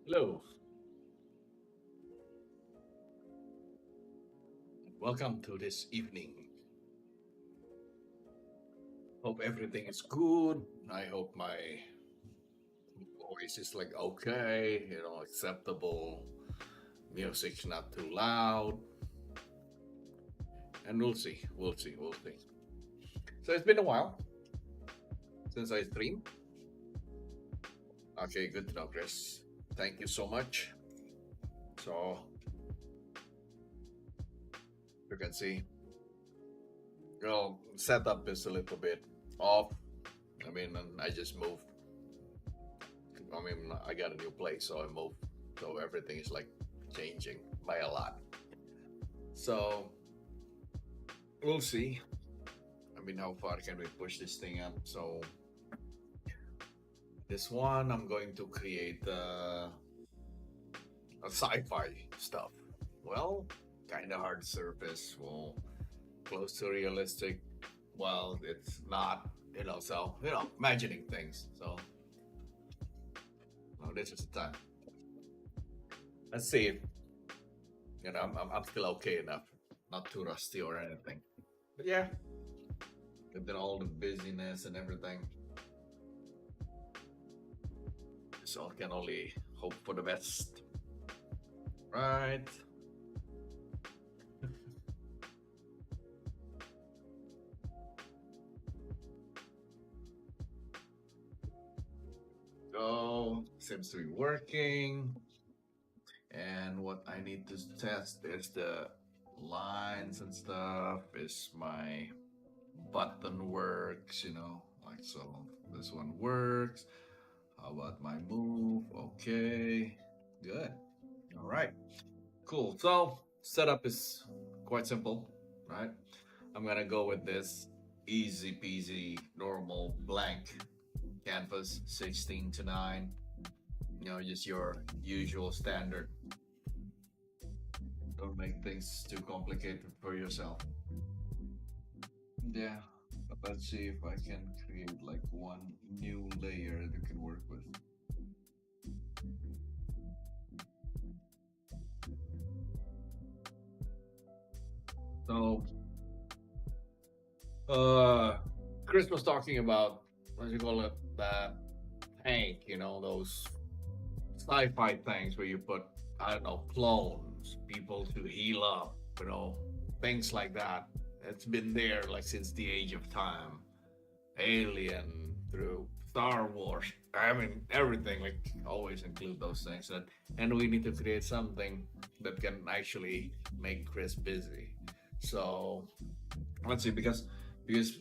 Hello, welcome to this evening. Hope everything is good. I hope my voice is like okay, acceptable. Music's not too loud, and we'll see. So it's been a while since I streamed. Okay, good to know, Chris. Thank you so much. So you can see, setup is a little bit off. I just moved. I got a new place, so I moved. So everything is like changing by a lot. So we'll see. How far can we push this thing up? So this one, I'm going to create a sci-fi stuff. Well, kind of hard surface. Well, close to realistic. Well, it's not. So imagining things. So this is the time. Let's see if I'm still okay enough, not too rusty or anything. But yeah, and then all the busyness and everything. So I can only hope for the best. Right. Go. Seems to be working. And what I need to test is the lines and stuff. Is my button works, like so. This one works. How about my move? Okay, good. All right, cool. So setup is quite simple, right? I'm gonna go with this easy peasy normal blank canvas 16 to 9. Just your usual standard. Don't make things too complicated for yourself. Yeah, but let's see if I can create like one new layer that you can work with. So, Chris was talking about what do you call it? That tank, those sci-fi things where you put, I don't know, clones, people to heal up, things like that. It's been there like since the age of time. Alien through Star Wars. Everything, like always include those things. And we need to create something that can actually make Chris busy. So let's see, because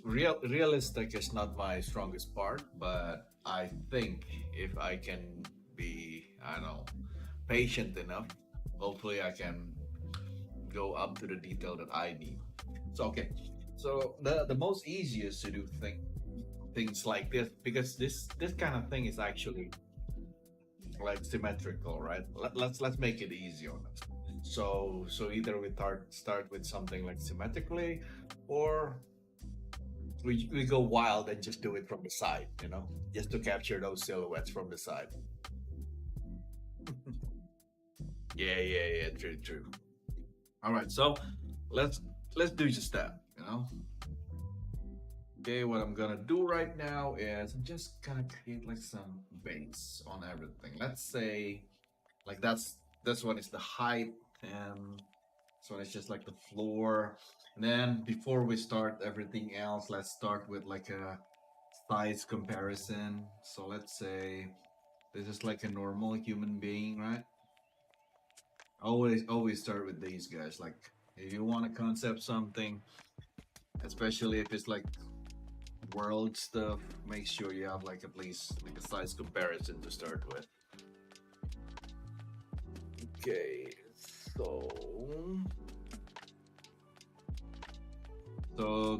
realistic is not my strongest part, but I think if I can be, I don't know, patient enough, hopefully I can go up to the detail that I need. So okay, so the most easiest to do things like this, because this kind of thing is actually like symmetrical, right? Let's make it easy on us. So either we start with something like symmetrically, or we go wild and just do it from the side, just to capture those silhouettes from the side. Yeah, true. All right, so let's do just that. Okay, what I'm gonna do right now is I'm just gonna create like some base on everything. Let's say like this one is the height, and this one is just like the floor. And then before we start everything else, let's start with like a size comparison. So let's say this is like a normal human being, right? Always start with these guys. Like if you want to concept something, especially if it's like world stuff, make sure you have like at least like a size comparison to start with. Okay, so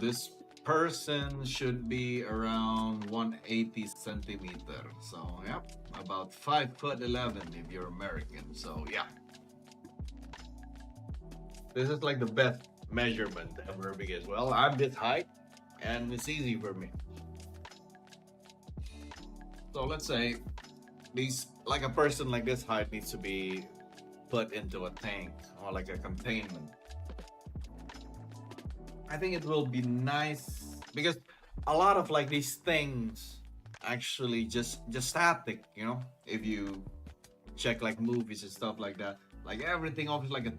this person should be around 180 centimeter. So yeah, about 5'11" if you're American. So yeah, this is like the best measurement ever because well, I'm this height and it's easy for me. So let's say these like a person like this height needs to be put into a tank or like a containment. I think it will be nice because a lot of like these things actually just static, you know. If you check like movies and stuff like that, like everything always like a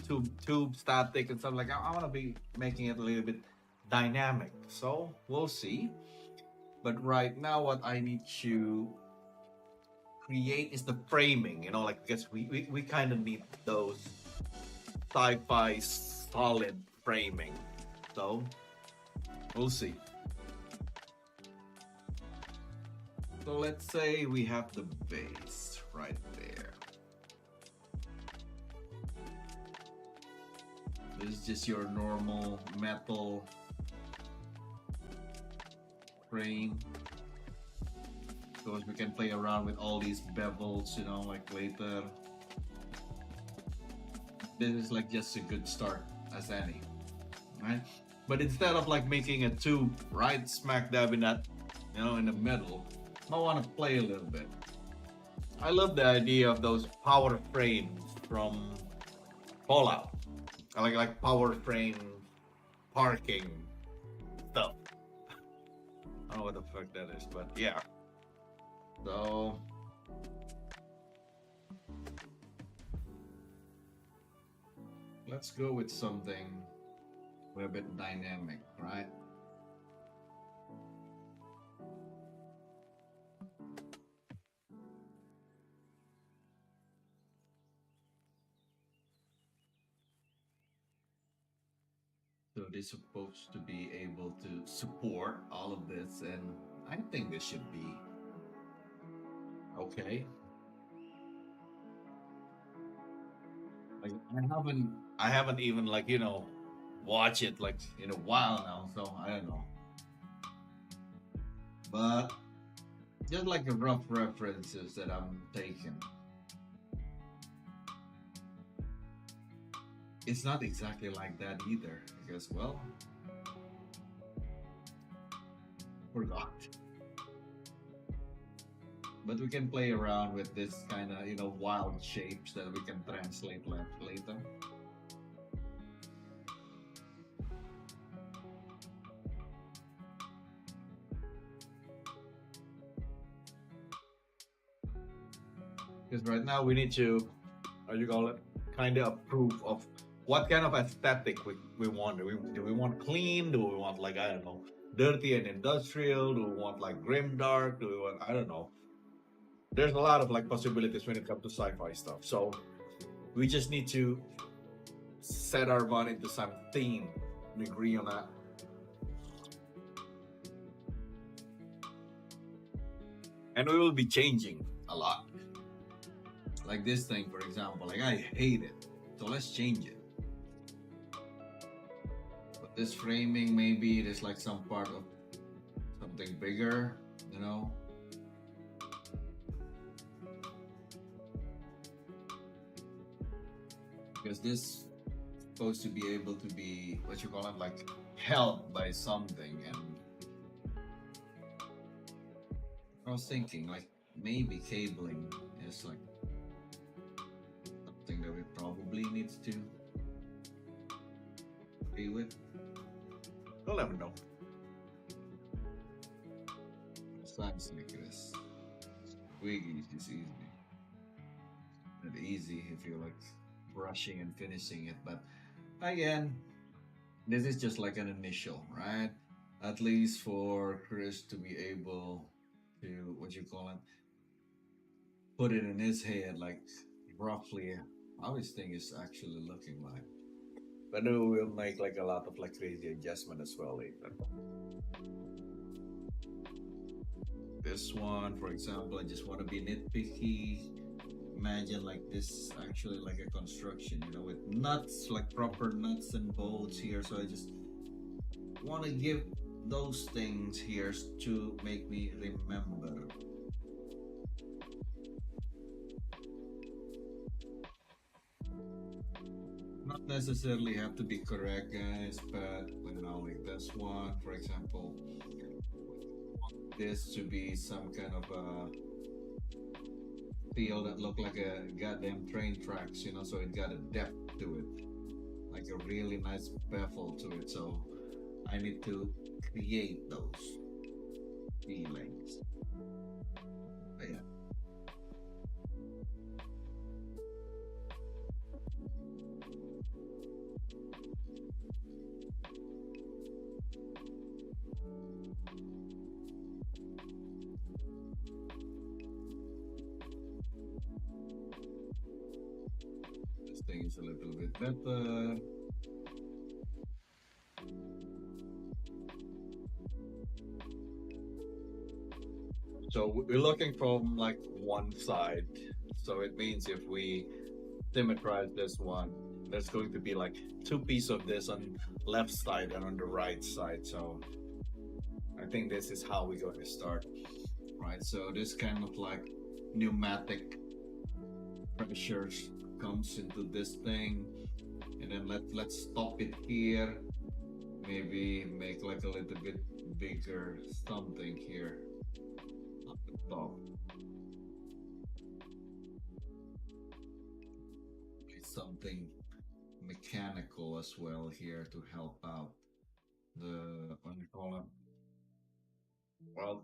tube static and stuff like I want to be making it a little bit dynamic. So we'll see. But right now, what I need to create is the framing, you know, like because we kind of need those sci-fi solid framing. So we'll see. So let's say we have the base right there. This is just your normal metal frame. So we can play around with all these bevels, you know, like later. This is like just a good start as any, right? But instead of like making a tube right smack dab in that, you know, in the middle, I want to play a little bit. I love the idea of those power frames from Fallout. I like power frame parking stuff. I don't know what the fuck that is, but yeah. So let's go with something a bit dynamic, right? So they're supposed to be able to support all of this, and I think this should be okay. Like I haven't even like you know watched it like in a while now, so I don't know. But just like a rough references that I'm taking. It's not exactly like that either. Because well, forgot. But we can play around with this kind of you know wild shapes that we can translate later. Because right now we need to, how do you call it, kind of approve of what kind of aesthetic we want. Do we want clean? Do we want like, I don't know, dirty and industrial? Do we want like grim dark? Do we want, I don't know. There's a lot of like possibilities when it comes to sci-fi stuff. So we just need to set our mind into some theme and agree on that. And we will be changing a lot. Like this thing, for example, like I hate it. So let's change it. But this framing, maybe it is like some part of something bigger, you know? Because this is supposed to be able to be, what you call it, like held by something. And I was thinking, like, maybe cabling is like something that we probably need to be with. We'll never know. Sounds like this. Squeaky is just easy. Not easy if you're like brushing and finishing it, but again, this is just like an initial, right? At least for Chris to be able to, what you call it, put it in his head, like roughly how his thing is actually looking like. But then we'll make like a lot of like crazy adjustment as well later. This one, for example, I just want to be nitpicky. Imagine like this actually like a construction, you know, with nuts, like proper nuts and bolts here. So I just want to give those things here to make me remember. Not necessarily have to be correct, guys, but you know, like this one, for example, this to be some kind of a field that looked like a goddamn train tracks, so it got a depth to it, like a really nice bevel to it. So I need to create those feelings. But yeah. This thing is a little bit better. So we're looking from like one side. So it means if we symmetrize this one, there's going to be like two pieces of this on left side and on the right side. So I think this is how we're going to start. Right, so this kind of like pneumatic pressures comes into this thing, and then let's stop it here. Maybe make like a little bit bigger something here at the top. Something mechanical as well here to help out the what do you call it? Well,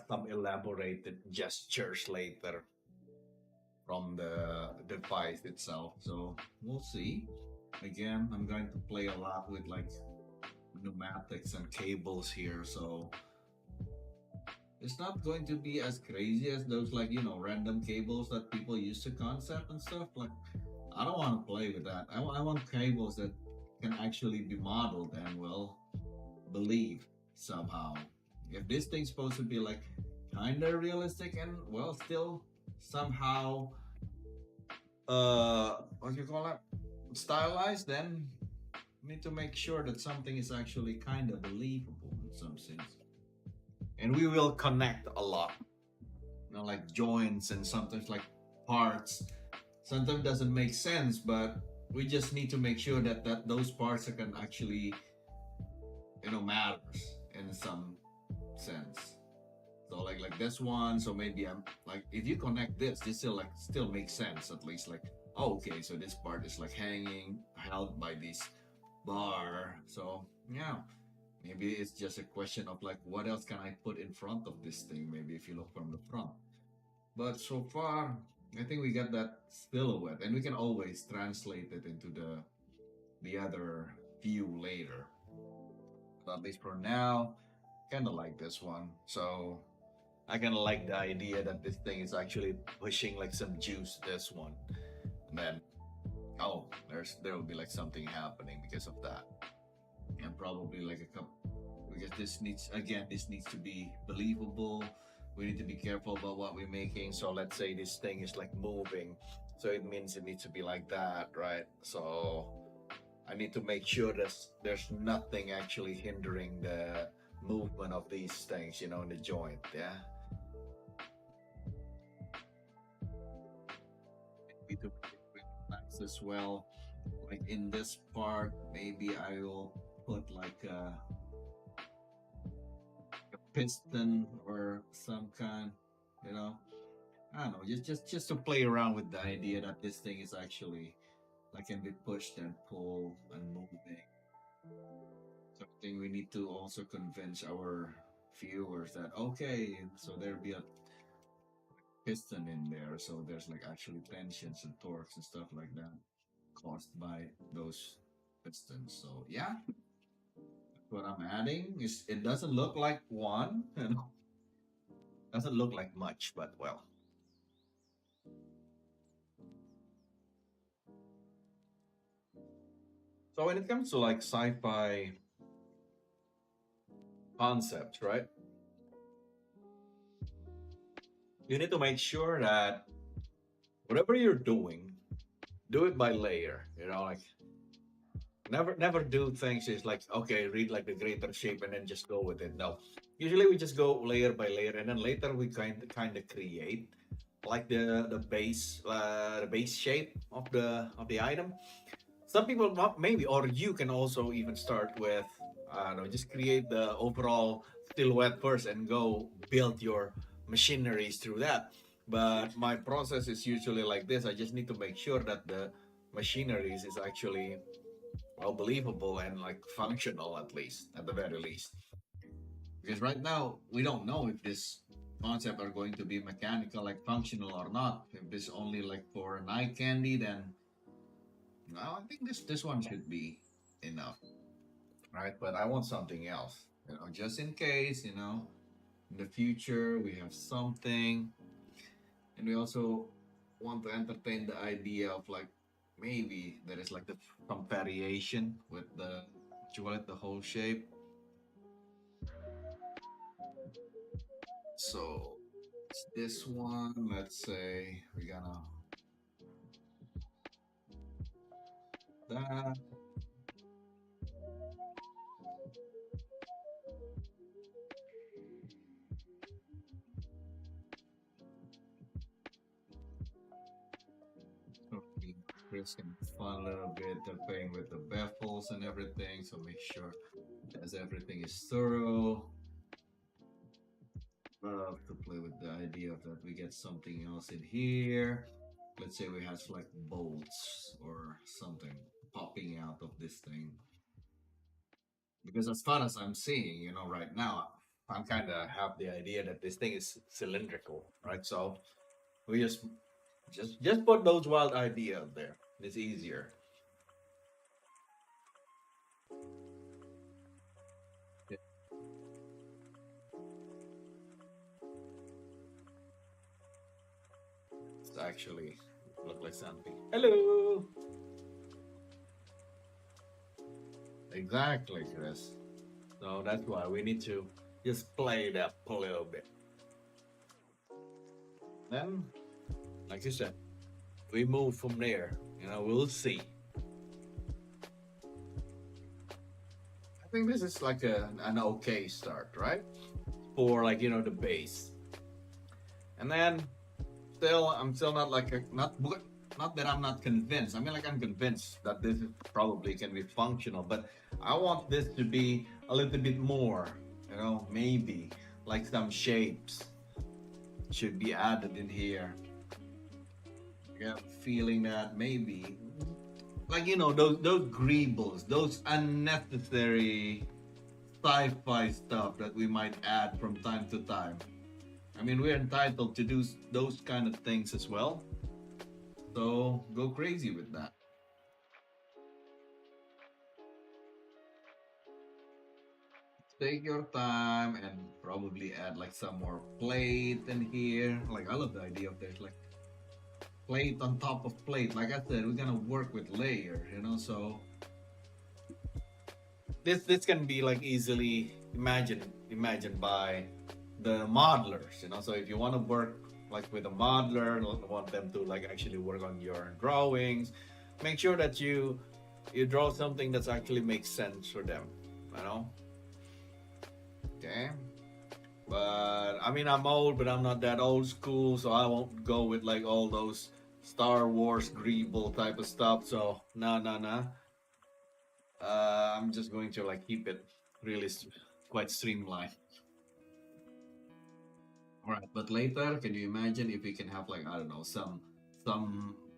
some elaborated gestures later from the device itself. So we'll see. Again, I'm going to play a lot with like pneumatics and cables here, so it's not going to be as crazy as those like random cables that people use to concept and stuff. Like I don't want to play with that. I want cables that can actually be modeled and well believed somehow. If this thing's supposed to be like kind of realistic and well still somehow what do you call it, stylized, then we need to make sure that something is actually kind of believable in some sense. And we will connect a lot, like joints and sometimes like parts sometimes doesn't make sense, but we just need to make sure that those parts can actually matters in some sense. So like this one, so maybe I'm like if you connect this still makes sense at least, like oh, okay, so this part is like held by this bar. So yeah, maybe it's just a question of like what else can I put in front of this thing, maybe if you look from the front. But so far I think we got that silhouette, and we can always translate it into the other view later. But at least for now, kind of like this one. So I kind of like the idea that this thing is actually pushing like some juice. This one, and then oh, there will be like something happening because of that, and probably like a couple. Because this needs to be believable. We need to be careful about what we're making. So let's say this thing is like moving, so it means it needs to be like that, right? So I need to make sure that there's nothing actually hindering the movement of these things, in the joint. Yeah. Maybe to nice as well. Like in this part, maybe I will put like a piston or some kind, I don't know, just to play around with the idea that this thing is actually like can be pushed and pulled and moving. So I think we need to also convince our viewers that okay, so there'll be a piston in there, so there's like actually tensions and torques and stuff like that caused by those pistons. So yeah, what I'm adding is it doesn't look like one, doesn't look like much, but well. So when it comes to like sci-fi concepts, right? You need to make sure that whatever you're doing, do it by layer. Like never do things is like okay, read like the greater shape and then just go with it. No, usually we just go layer by layer, and then later we kind of create like the base shape of the item. Some people maybe, or you can also even start with I don't know, just create the overall silhouette first and go build your machineries through that. But my process is usually like this. I just need to make sure that the machineries is actually well believable and like functional, at least, at the very least. Because right now we don't know if this concept are going to be mechanical, like functional or not. If this only like for an eye candy, then no, I think this one should be enough, right? But I want something else, just in case, in the future we have something, and we also want to entertain the idea of like maybe there is like some variation with the what you call it, the whole shape. So it's this one. Let's say we're gonna that. Okay, Chris can have fun a little bit. They're playing with the baffles and everything, so make sure as everything is thorough. Love to play with the idea of that we get something else in here. Let's say we have like bolts or something popping out of this thing. Because as far as I'm seeing, right now, I'm kind of have the idea that this thing is cylindrical, right? So we just put those wild ideas there. It's easier. Yeah. It's actually look like something. Hello. Exactly, Chris. So that's why we need to just play it up a little bit. Then, like you said, we move from there. We'll see. I think this is like an okay start, right? For like the base, and then I'm still not like not that I'm not convinced. I mean, like I'm convinced that this is probably can be functional, but I want this to be a little bit more. Maybe like some shapes should be added in here. I got a feeling that maybe like those greebles, those unnecessary sci-fi stuff that we might add from time to time. I mean, we're entitled to do those kind of things as well. So go crazy with that. Take your time and probably add like some more plate in here. Like I love the idea of there's like plate on top of plate. Like I said, we're gonna work with layer, so this can be like easily imagined by the modelers, so if you want to work like with a modeler, want them to like actually work on your drawings, make sure that you draw something that's actually makes sense for them, okay. But I mean, I'm old, but I'm not that old school, so I won't go with like all those Star Wars greeble type of stuff. So no. I'm just going to like keep it really quite streamlined. All right, but later, can you imagine if we can have like I don't know some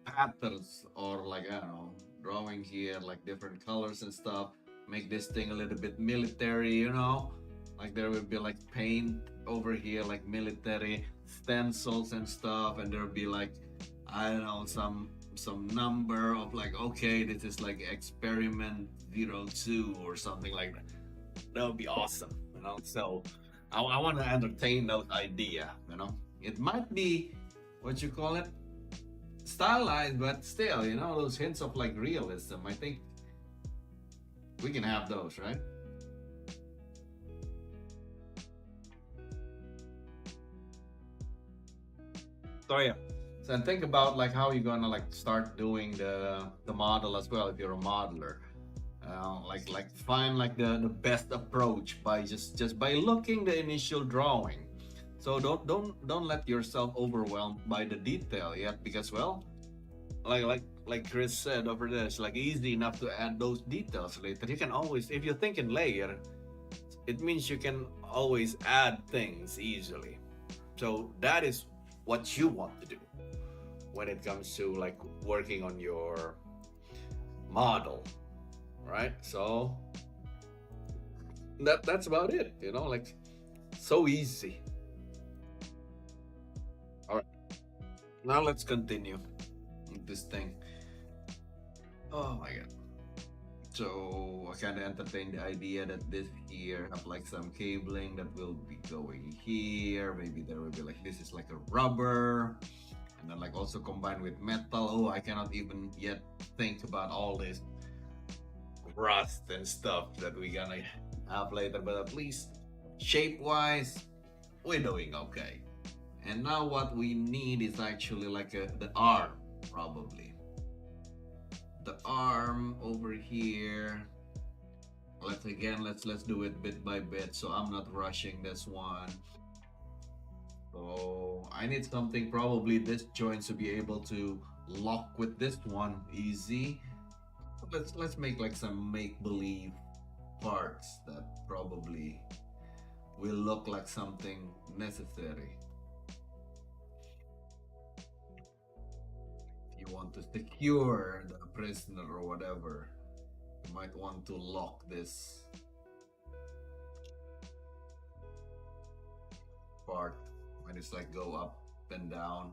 patterns or like I don't know drawing here like different colors and stuff. Make this thing a little bit military, like there will be like paint over here like military stencils and stuff, and there'll be like I don't know some number of like okay this is like experiment 02 or something like that. That would be awesome, so I want to entertain those idea, it might be what you call it stylized, but still, those hints of like realism. I think we can have those, right? So yeah. So and think about like how you're gonna like start doing the model as well if you're a modeler. Like find like the best approach by just by looking the initial drawing. So don't let yourself overwhelmed by the detail yet, because well, like Chris said over there, it's like easy enough to add those details later. You can always, if you think in layer, it means you can always add things easily. So that is what you want to do when it comes to like working on your model, right? So that's about it, like so easy. All right, now let's continue with this thing. Oh my god. So I kind of entertained the idea that this here have like some cabling that will be going here. Maybe there will be like this is like a rubber, and then like also combined with metal. Oh, I cannot even yet think about all this rust and stuff that we're gonna have later. But at least shape-wise, we're doing okay. And now what we need is actually like the arm, probably. The arm over here. Let's do it bit by bit, so I'm not rushing this one. So I need something, probably this joint, to be able to lock with this one easy. Let's make like some make-believe parts that probably will look like something necessary. You want to secure the prisoner or whatever, you might want to lock this part when it's like go up and down.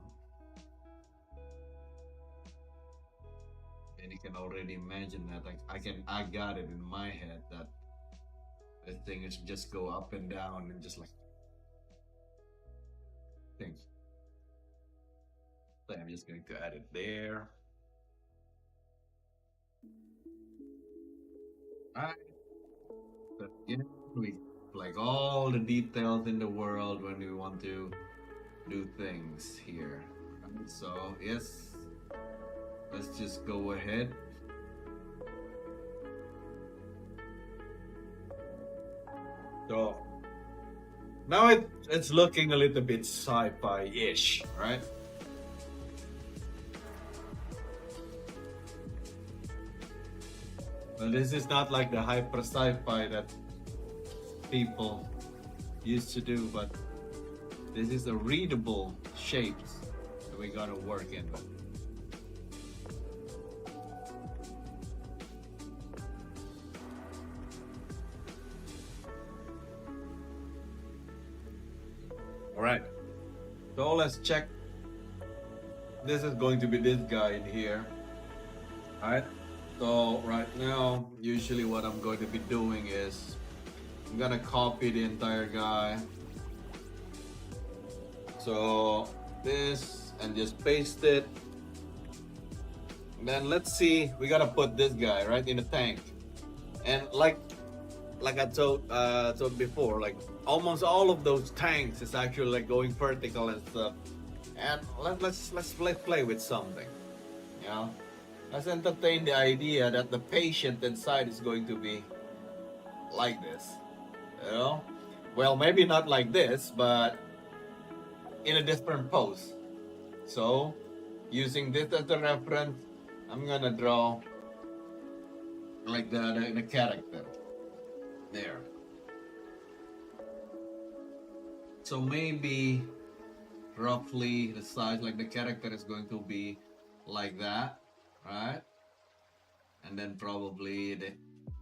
And you can already imagine that I got it in my head that the thing is just go up and down and just like things. So I'm just going to add it there. Alright. But we like all the details in the world when we want to do things here. So yes, let's just go ahead. So now it's looking a little bit sci-fi-ish, right? Well, this is not like the hyper sci-fi that people used to do, but this is a readable shapes that we gotta work in. All right, so let's check. This is going to be this guy in here. All right, so right now, usually what I'm going to be doing is I'm gonna copy the entire guy. So this, and just paste it. Then let's see, we gotta put this guy right in the tank. And like I told before, like almost all of those tanks is actually like going vertical and stuff. And let's play with something. You know? Let's entertain the idea that the patient inside is going to be like this. You know? Well, maybe not like this, but in a different pose. So, using this as a reference, I'm gonna draw like the character there. So maybe roughly the size, like the character is going to be like that, right? And then probably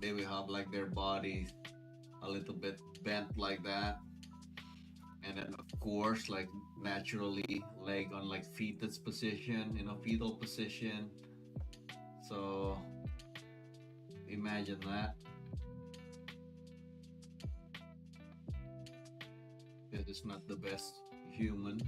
they will have like their bodies a little bit bent like that. And then of course, like naturally leg on like fetus position, fetal position. So imagine that. This is not the best human.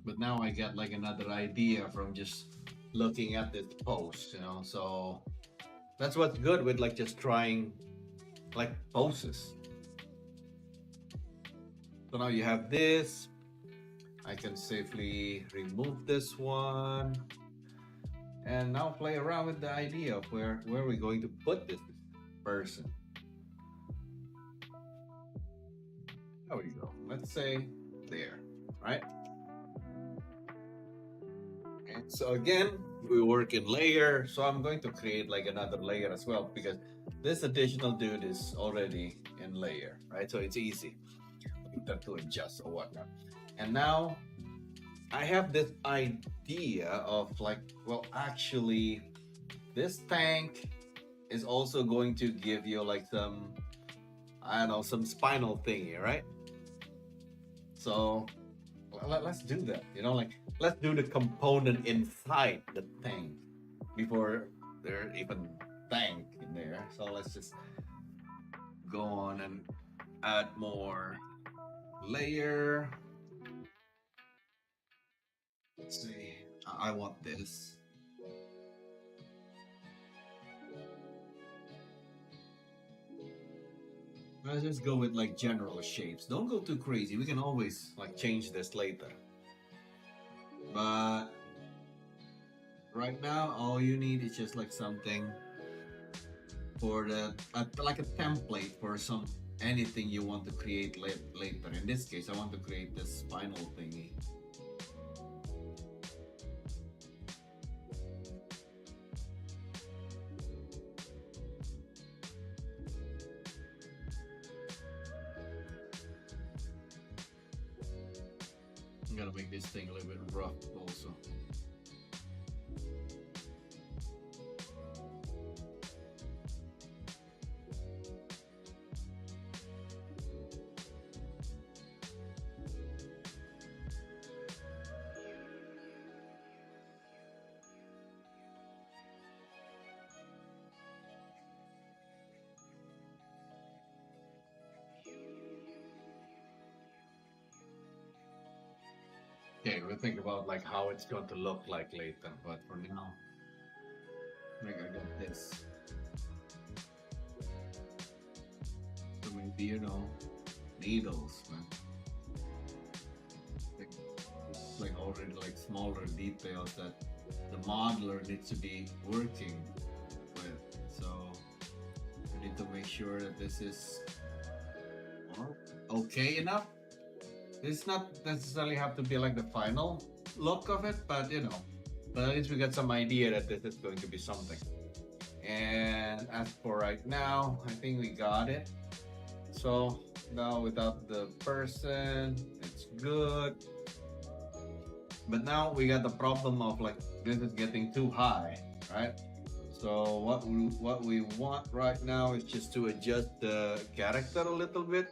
But now I got like another idea from just looking at this post, so that's what's good with like just trying like poses. So now you have this. I can safely remove this one. And now play around with the idea of where we're going to put this person. There we go. Let's say there, right? And so again, we work in layer. So I'm going to create like another layer as well, because this additional dude is already in layer, right? So it's easy to adjust or whatnot. And now I have this idea of like, well, actually, this tank is also going to give you like some, I don't know, some spinal thingy, right? So let's do that. You know, like let's do the component inside the tank before there even tank in there. So let's just go on and add more layer. Let's see. I want this. Let's just go with like general shapes. Don't go too crazy. We can always like change this later. But right now, all you need is just like something for the like a template for some anything you want to create later. In this case, I want to create this spinal thingy. I'm gonna make this thing a little bit rough also. Okay, we'll think about like how it's going to look like later, but for now, like I got this. So maybe you know, needles, man. Like already like smaller details that the modeler needs to be working with. So we need to make sure that this is okay enough. It's not necessarily have to be like the final look of it, but you know, but at least we got some idea that this is going to be something. And as for right now, I think we got it. So now without the person, it's good. But now we got the problem of like this is getting too high, right? So what we want right now is just to adjust the character a little bit.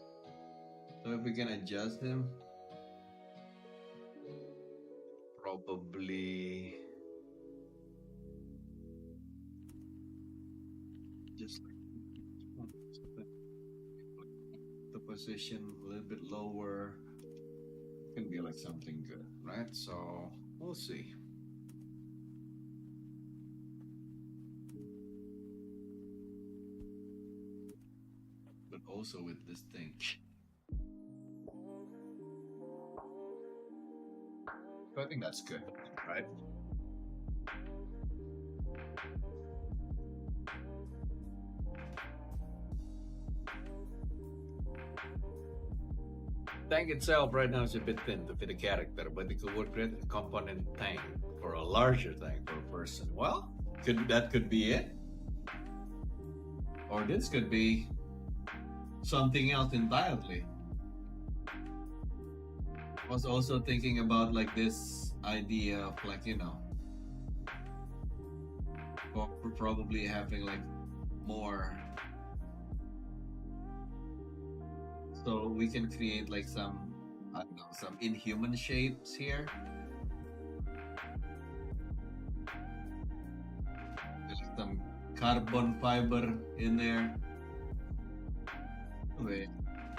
So if we can adjust him, probably just like the position a little bit lower. Can be like something good, right? So we'll see. But also with this thing. So I think that's good, right? Tank itself right now is a bit thin to fit a character, but it could work great as a component tank for a larger tank for a person. Well, could be it. Or this could be something else entirely. I was also thinking about like this idea of like, you know, probably having like more, so we can create like some, I don't know, some inhuman shapes here. There's some carbon fiber in there. Wait,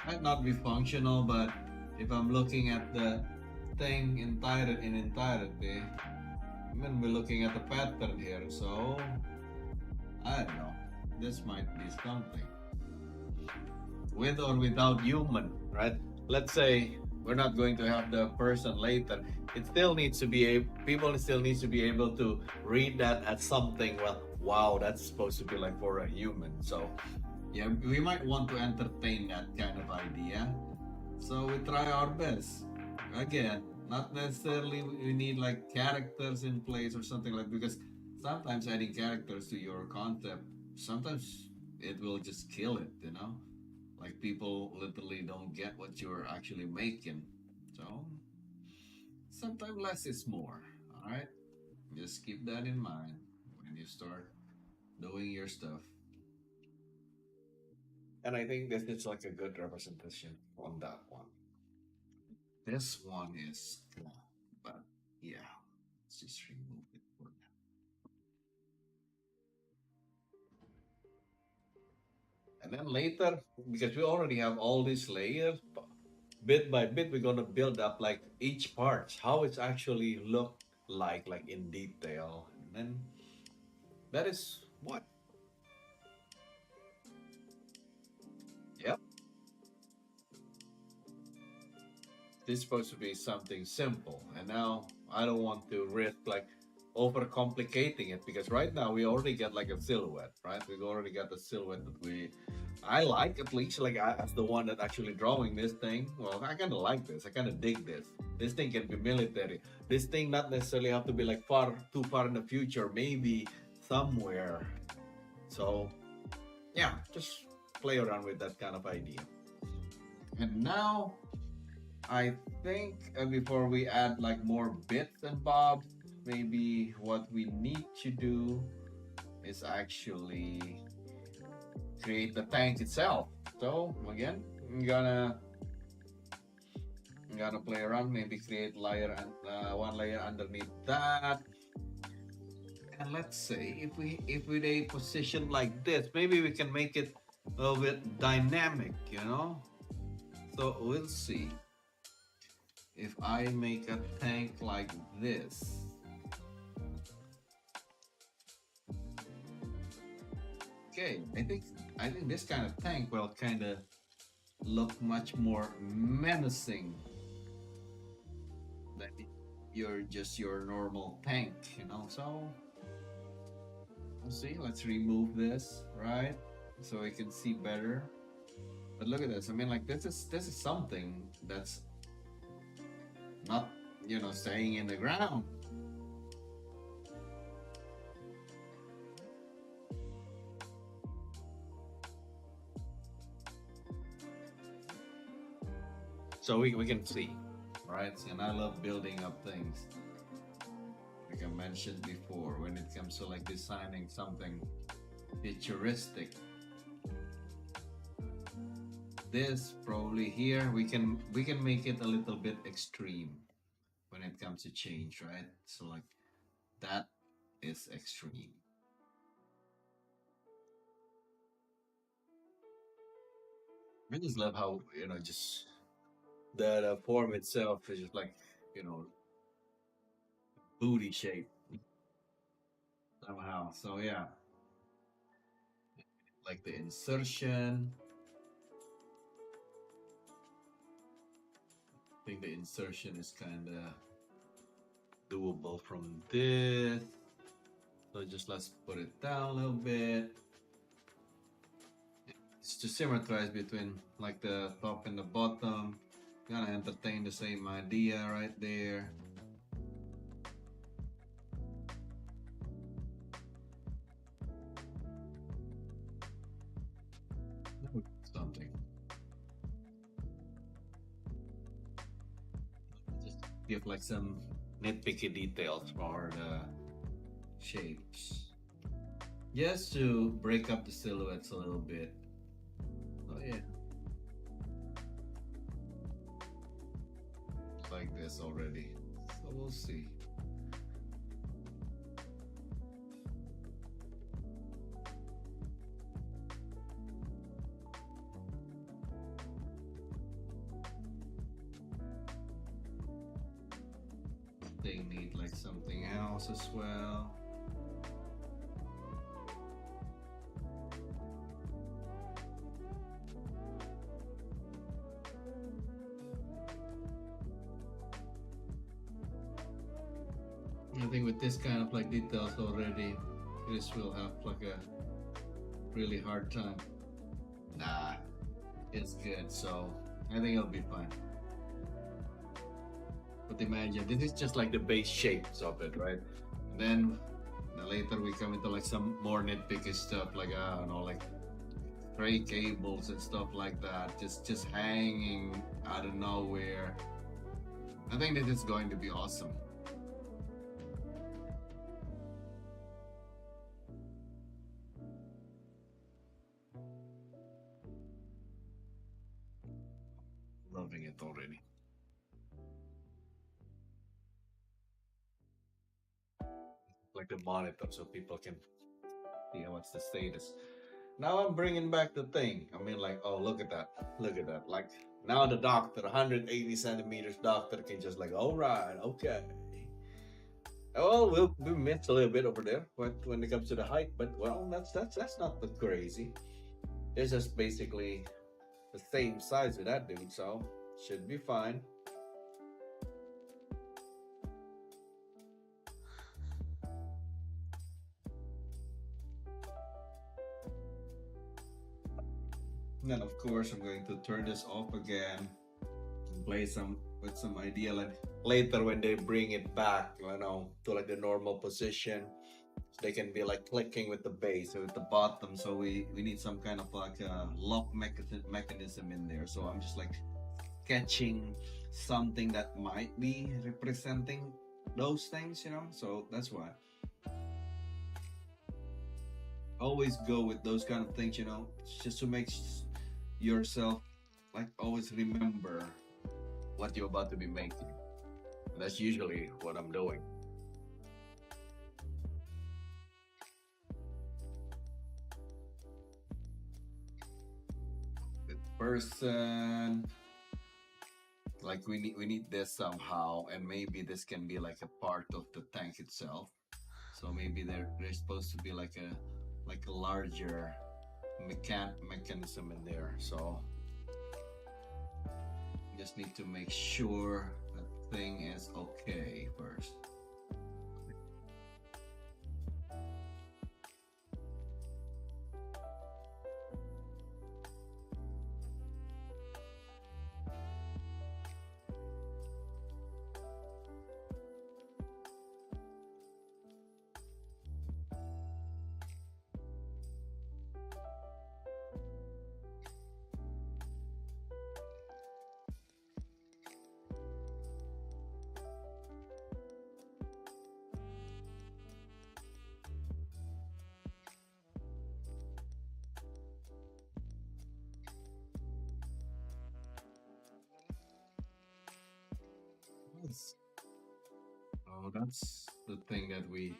might not be functional, but if I'm looking at the thing in entirety, I'm gonna be looking at the pattern here. So I don't know. This might be something. With or without human, right? Let's say we're not going to have the person later. It still needs to be people still needs to be able to read that as something. Well, wow, that's supposed to be like for a human. So yeah, we might want to entertain that kind of idea. So we try our best. Again, not necessarily we need like characters in place or something like, because sometimes adding characters to your concept sometimes it will just kill it, you know? Like people literally don't get what you're actually making. So sometimes less is more. All right, just keep that in mind when you start doing your stuff. And I think this is like a good representation on that one. This one is, but yeah, let's just remove it for now. And then later, because we already have all these layers, bit by bit, we're gonna build up like each part, how it's actually look like in detail. And then that is what. Yep. This is supposed to be something simple, and now I don't want to risk like overcomplicating it because right now we already get like a silhouette, right? We've already got the silhouette that I like, at least like as the one that actually drawing this thing. Well, I kind of like this. I kind of dig this. This thing can be military. This thing not necessarily have to be like too far in the future, maybe somewhere. So yeah, just play around with that kind of idea. And now I think before we add like more bits and bobs, maybe what we need to do is actually create the tank itself. So again, I'm gonna play around, maybe create layer and one layer underneath that. And let's say if we a position like this, maybe we can make it a little bit dynamic, you know. So we'll see. If I make a tank like this, okay, I think this kind of tank will kind of look much more menacing than your normal tank, you know. So let's see. Let's remove this, right, so we can see better. But look at this. I mean, like this is something that's not, staying in the ground. So we can see, right? And I love building up things. Like I mentioned before, when it comes to like designing something futuristic. This probably here we can make it a little bit extreme when it comes to change, right? So like that is extreme. I just love how just the form itself is just like you know booty shape somehow. So yeah, like the insertion. I think the insertion is kind of doable from this. So just let's put it down a little bit. It's to symmetrize between like the top and the bottom. Gonna entertain the same idea right there. Something. Just give like some nitpicky details for the shapes. Just to break up the silhouettes a little bit. Oh yeah. Like this already. So we'll see. They need like something else as well. I think with this kind of like details already, Chris will have like a really hard time. Nah, it's good, so I think it'll be fine. But imagine this is just like the base shapes of it, right? And then later we come into like some more nitpicky stuff, like I don't know, like stray cables and stuff like that, just hanging out of nowhere. I think that is going to be awesome. Loving it already. Like the monitor so people can see what's the status. Now I'm bringing back the thing. I mean, like, oh, look at that. Look at that. Like, now the doctor, 180 centimeters doctor, can just, like, all right, okay. Oh, we missed a little bit over there when it comes to the height, but well, that's not the crazy. It's just basically the same size with that dude, so should be fine. And then of course I'm going to turn this off again and play some with some idea like later when they bring it back, you know, to like the normal position. So they can be like clicking with the base or with the bottom. So we need some kind of like a lock mechanism in there. So I'm just like sketching something that might be representing those things, you know. So that's why always go with those kind of things, you know, just to make yourself like always remember what you're about to be making. And that's usually what I'm doing. The person, like we need this somehow, and maybe this can be like a part of the tank itself. So maybe there's supposed to be like a larger mechanism in there. So just need to make sure that thing is okay first. Yes. Oh, that's the thing that we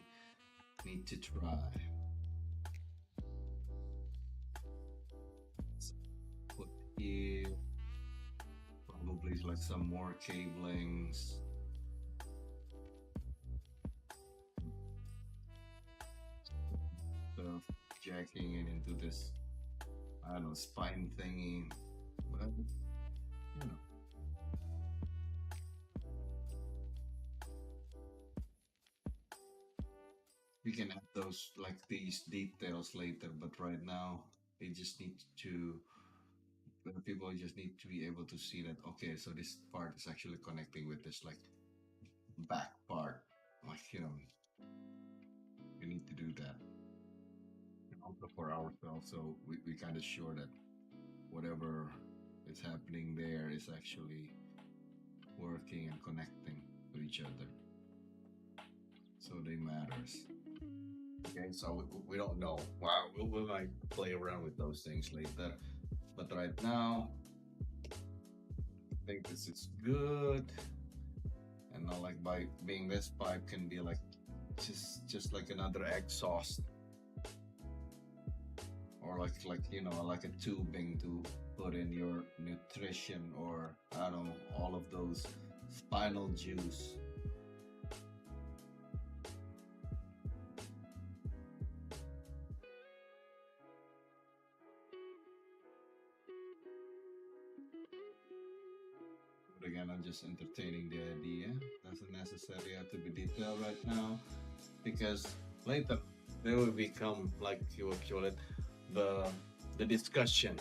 need to try. So put here probably like some more cablings. Stuff jacking it into this, I don't know, spine thingy. But you know, we can add those like these details later. But right now, they just need to. The people just need to be able to see that. Okay, so this part is actually connecting with this like back part. Like we need to do that. And also for ourselves, so we kind of sure that whatever is happening there is actually working and connecting to each other. So they matters. Okay, so we don't know. Wow, we might play around with those things later. But right now, I think this is good. And not like by being this pipe can be like just like another exhaust. Or like like a tubing to put in your nutrition or I don't know, all of those spinal juice. But again, I'm just entertaining the idea. Doesn't necessarily have to be detailed right now, because later they will become like you call it the the discussion,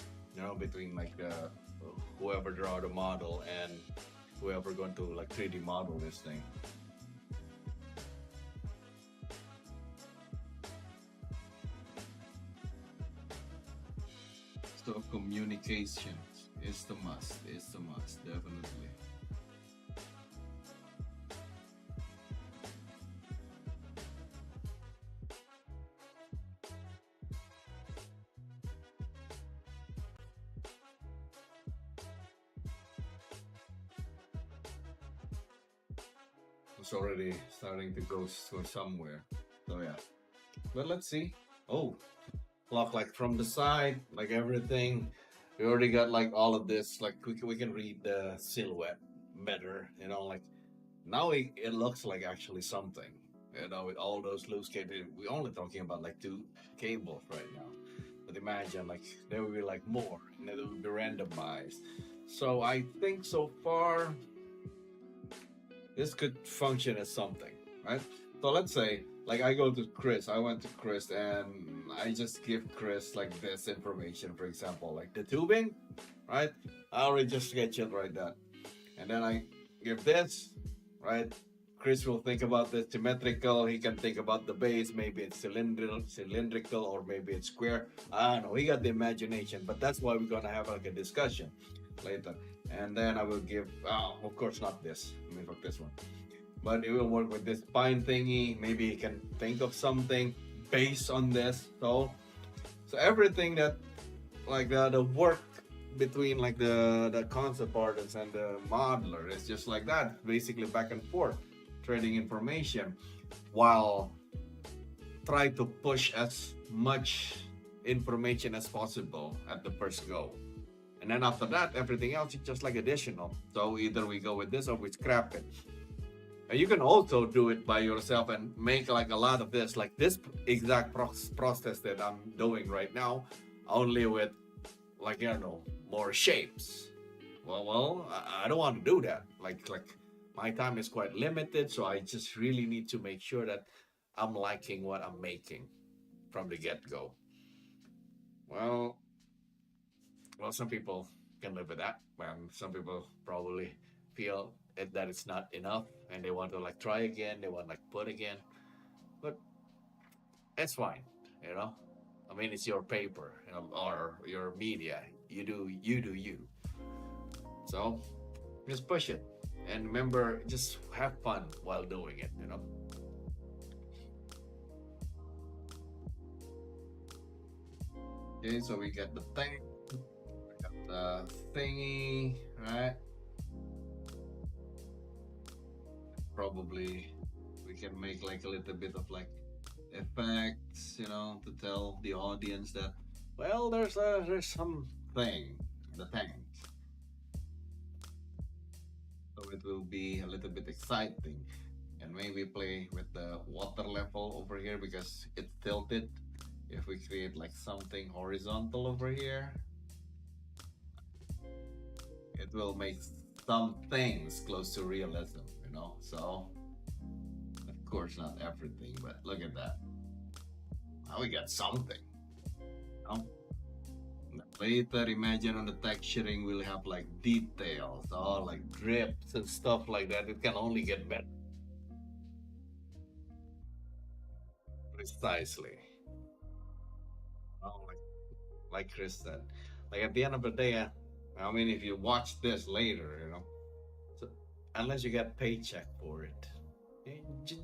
between like whoever draw the model and whoever going to like 3D model this thing. So communication is the must. Is the must, definitely. It's already starting to go somewhere. So yeah, but let's see. Oh, clock like from the side, like everything. We already got like all of this. Like we can read the silhouette better. You know, like now it looks like actually something. You know, with all those loose cables, we're only talking about like two cables right now. But imagine like there will be like more, and it will be randomized. So I think so far this could function as something, right? So let's say, like, I go to Chris, I went to Chris, and I just give Chris like this information, for example, like the tubing, right? I already just sketch it right there, and then I give this, right? Chris will think about the symmetrical. He can think about the base. Maybe it's cylindrical, or maybe it's square. I don't know. He got the imagination, but that's why we're gonna have like a discussion later. And then I will give. Oh, of course, not this. Let me fuck this one. But it will work with this spine thingy. Maybe he can think of something based on this. So everything that like the work between like the concept artist and the modeler is just like that, basically back and forth, trading information, while try to push as much information as possible at the first go. And then after that, everything else is just like additional. So either we go with this or we scrap it. And you can also do it by yourself and make like a lot of this, like this exact process that I'm doing right now, only with like I don't know more shapes. Well, I don't want to do that. Like my time is quite limited, so I just really need to make sure that I'm liking what I'm making from the get go. Well, well, some people can live with that, and some people probably feel that it's not enough, and they want to like try again. They want like put again, but it's fine, you know. I mean, it's your paper, or your media. You do you. So just push it, and remember, just have fun while doing it. You know. Okay, so we get the thing, we got the thingy, right? Probably we can make like a little bit of like effects, you know, to tell the audience that well, there's something in the tank, so it will be a little bit exciting. And maybe play with the water level over here because it's tilted. If we create like something horizontal over here, it will make some things close to realism, you know. So of course not everything, but look at that. Now we got something. You know? Later, imagine on the texturing, we'll have like details, or like drips and stuff like that. It can only get better. Precisely. Oh, like Chris said, like at the end of the day, I mean, if you watch this later, you know, so unless you get paycheck for it,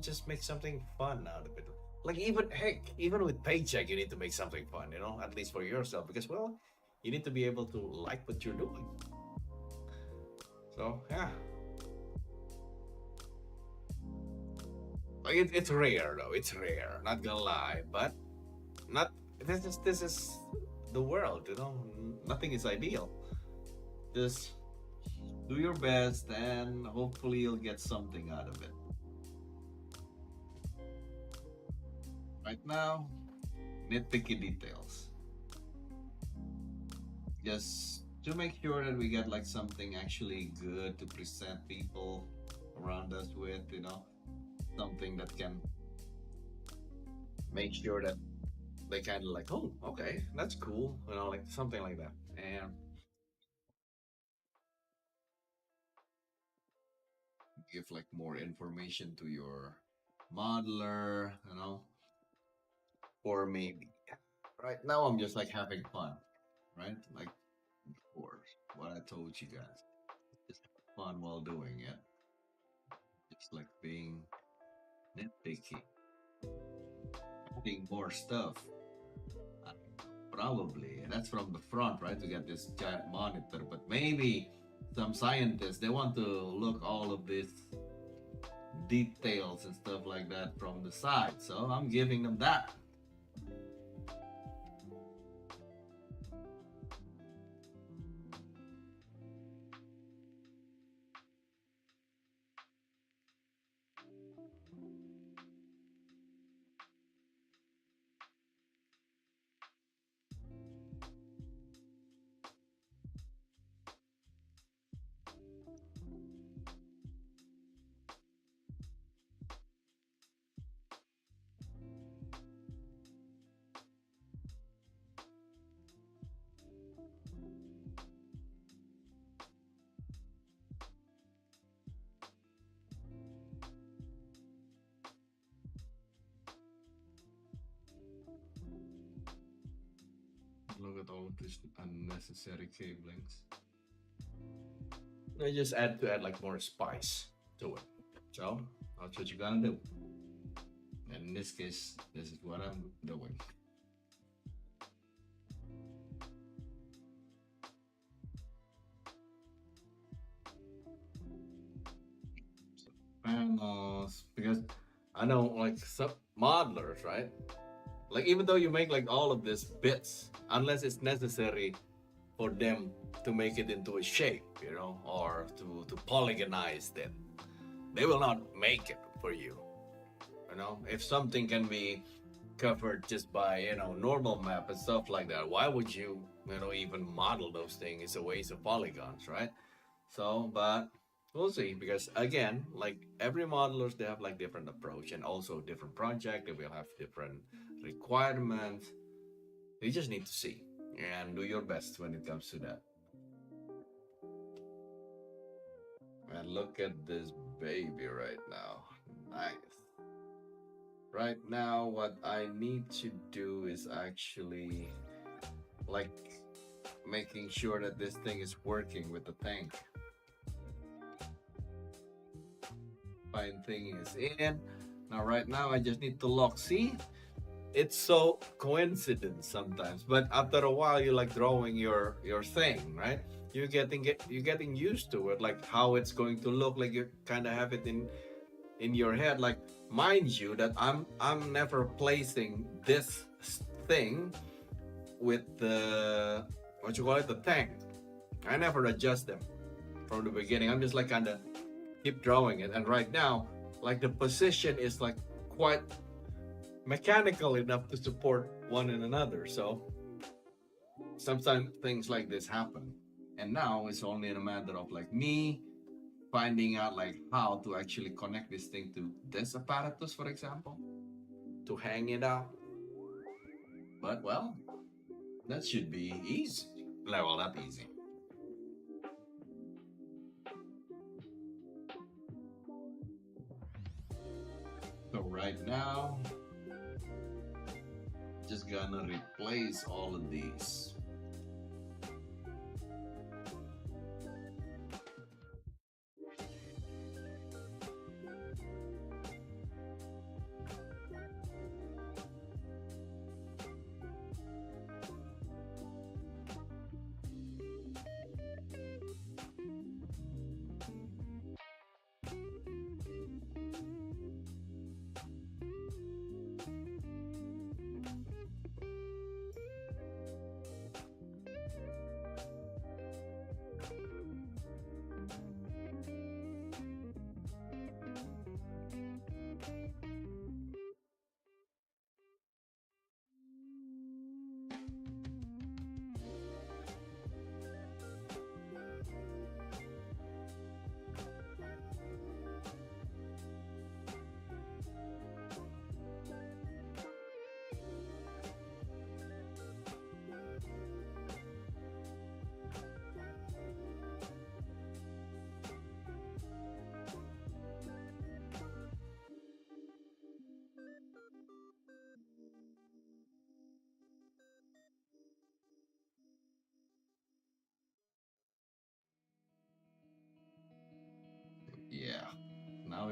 just make something fun out of it. Like even heck, even with paycheck, you need to make something fun, you know, at least for yourself, because well, you need to be able to like what you're doing. So yeah, like it's rare though. It's rare, not gonna lie, but not. This is the world, you know. Nothing is ideal. Just do your best, and hopefully you'll get something out of it. Right now, nitpicky details. Just to make sure that we get like something actually good to present people around us with, you know, something that can make sure that they kind of like, oh, okay, that's cool, you know, like something like that. And give like more information to your modeler, you know, or maybe right now I'm just like having fun. right? Like before, what I told you guys. Just have fun while doing it. It's like being nitpicky, adding more stuff. Uh, Probably, and that's from the front, right? To get this giant monitor, but maybe some scientists they want to look all of these details and stuff like that from the side. So I'm giving them that. Look at all of these unnecessary cablings. I just add like more spice to it. So that's what you gotta do. And in this case, this is what I'm doing. Panels, because I know like some modelers, right? Like even though you make like all of these bits, unless it's necessary for them to make it into a shape, you know, or to polygonize it, they will not make it for you. You know, if something can be covered just by normal map and stuff like that, why would you even model those things? It's a waste of polygons, right? So, but we'll see, because again, like every modelers, they have like different approach, and also different project. They will have different requirements. You just need to see and do your best when it comes to that. And look at this baby right now. Nice. Right now, what I need to do is actually like making sure that this thing is working with the tank. Fine thing is in. Now, right now, I just need to lock. See, it's so coincidence sometimes, but after a while, you like drawing your thing, right? You're getting used to it, like how it's going to look. Like you kind of have it in your head. Like, mind you that I'm never placing this thing with the what you call it, the tank. I never adjust them from the beginning. I'm just like kind of keep drawing it, and right now, like the position is like quite mechanical enough to support one and another. So sometimes things like this happen, And now it's only a matter of like me finding out like how to actually connect this thing to this apparatus, for example. to hang it out. But well, that should be easy. Well, not easy. So right now, just gonna replace all of these.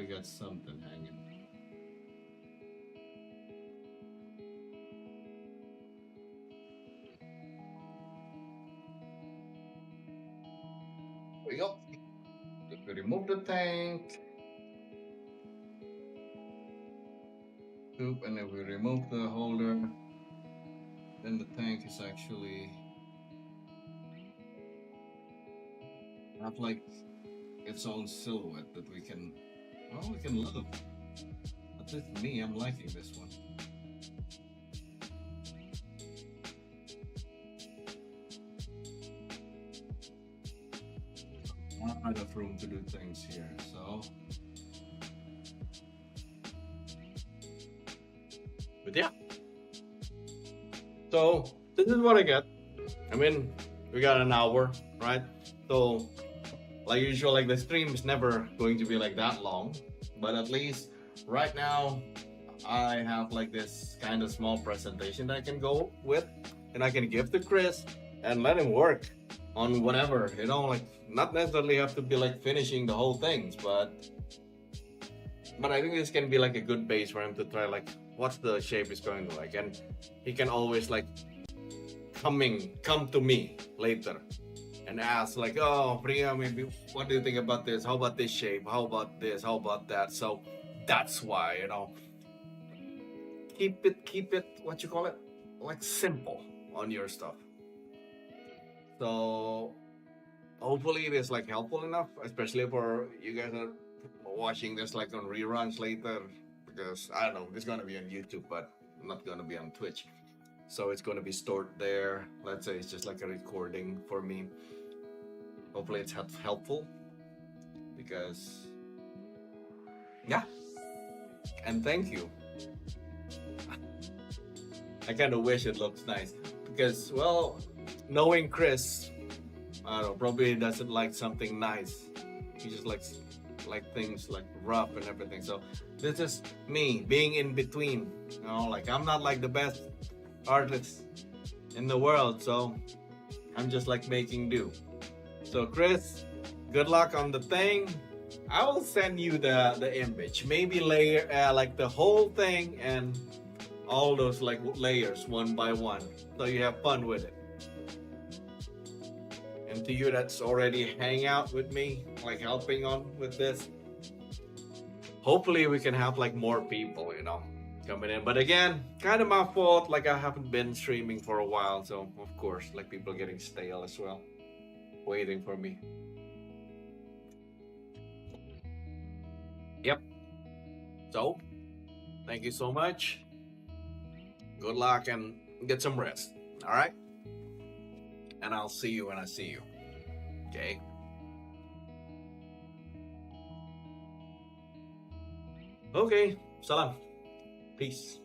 got something hanging. There we go. If we remove the tank, And if we remove the holder, then the tank is actually have like its own silhouette that we can love. At least me, I'm liking this one. A lot of room to do things here, so but yeah. So this is what I get. I mean, we got an hour, right? So like usual, like the stream is never going to be like that long, but at least right now I have like this kind of small presentation that I can go with and I can give to Chris and let him work on whatever, you know, like not necessarily have to be like finishing the whole things, but I think this can be like a good base for him to try like what's the shape is going to like, and he can always like come to me later and ask like, oh Priya, maybe what do you think about this, how about this shape, how about this, how about that. So that's why, you know, keep it what you call it, like simple on your stuff. So hopefully it is like helpful enough, especially for you guys that are watching this like on reruns later, because I don't know, it's gonna be on YouTube but not gonna be on Twitch, so it's gonna be stored there. Let's say it's just like a recording for me. Hopefully it's helpful, because yeah, and thank you. I kind of wish it looks nice, because well, knowing Chris, I don't know, probably doesn't like something nice. He just likes like things like rough and everything. So this is me being in between, you know, like I'm not like the best artist in the world, so I'm just like making do. So Chris, good luck on the thing. I will send you the image, maybe layer like the whole thing and all those like layers one by one, so you have fun with it. And to you that's already hang out with me, like helping on with this, hopefully we can have like more people, you know, coming in. But again, kind of my fault, like I haven't been streaming for a while, so of course like people getting stale as well, waiting for me. Yep. So thank you so much, good luck, and get some rest. All right, and I'll see you when I see you. Okay. Okay. Salam. Peace.